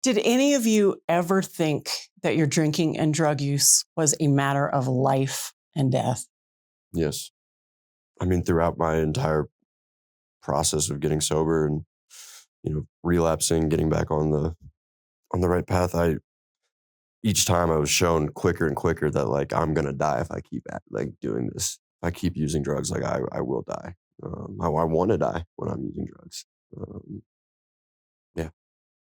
Did any of you ever think that your drinking and drug use was a matter of life and death? Yes. I mean, throughout my entire process of getting sober and, relapsing, getting back on the right path, each time I was shown quicker and quicker that like, I'm going to die if I keep doing this. If I keep using drugs, like I will die. I want to die when I'm using drugs. Yeah,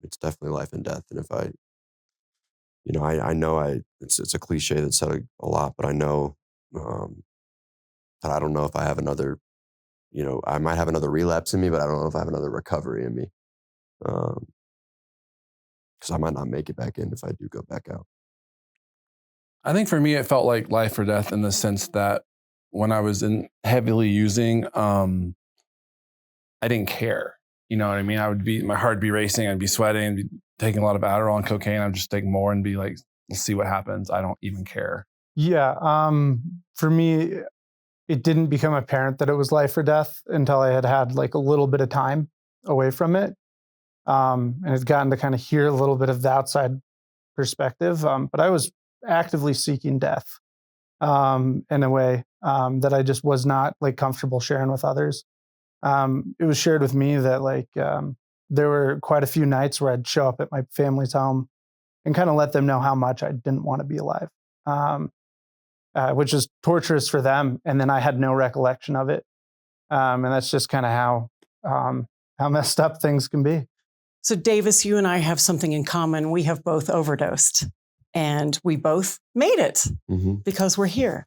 it's definitely life and death. And if I know it's a cliche that's said a lot, but I know that I don't know if I have another, I might have another relapse in me, but I don't know if I have another recovery in me. Because I might not make it back in if I do go back out. I think for me, it felt like life or death in the sense that when I was heavily using, I didn't care. You know what I mean? My heart would be racing. I'd be sweating and be taking a lot of Adderall and cocaine. I'd just take more and be like, let's see what happens. I don't even care. Yeah. For me, it didn't become apparent that it was life or death until I had like a little bit of time away from it. And had gotten to kind of hear a little bit of the outside perspective. But I was actively seeking death in a way that I just was not like comfortable sharing with others. It was shared with me that like there were quite a few nights where I'd show up at my family's home and kind of let them know how much I didn't want to be alive, which is torturous for them. And then I had no recollection of it. And that's just kind of how messed up things can be. So Davis, you and I have something in common. We have both overdosed and we both made it because we're here.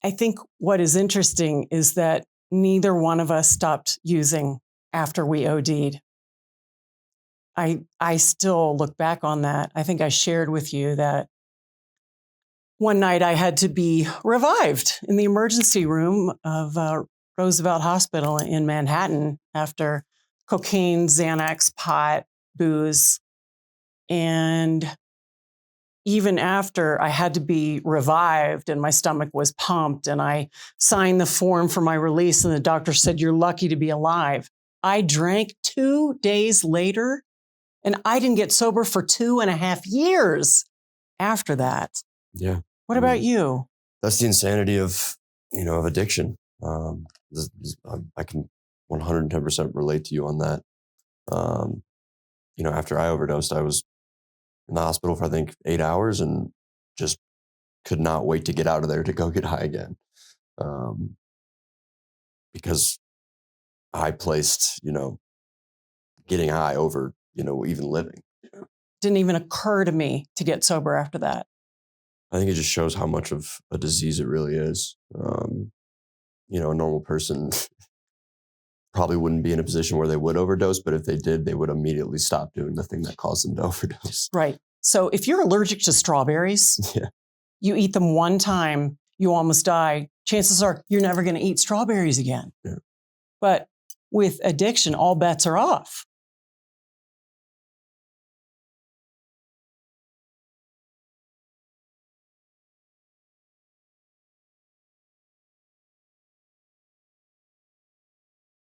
I think what is interesting is that neither one of us stopped using after we OD'd. I still look back on that. I think I shared with you that one night I had to be revived in the emergency room of Roosevelt Hospital in Manhattan after cocaine, Xanax, pot, booze. And even after I had to be revived and my stomach was pumped and I signed the form for my release and the doctor said, "You're lucky to be alive." I drank 2 days later and I didn't get sober for 2.5 years after that. Yeah. What about you? That's the insanity of addiction. I can 110% relate to you on that. After I overdosed, I was in the hospital for I think 8 hours and just could not wait to get out of there to go get high again. Because I placed, getting high over, even living. Didn't even occur to me to get sober after that. I think it just shows how much of a disease it really is. A normal person probably wouldn't be in a position where they would overdose, but if they did, they would immediately stop doing the thing that caused them to overdose. Right. So if you're allergic to strawberries, you eat them one time, you almost die. Chances are you're never going to eat strawberries again. Yeah. But with addiction, all bets are off.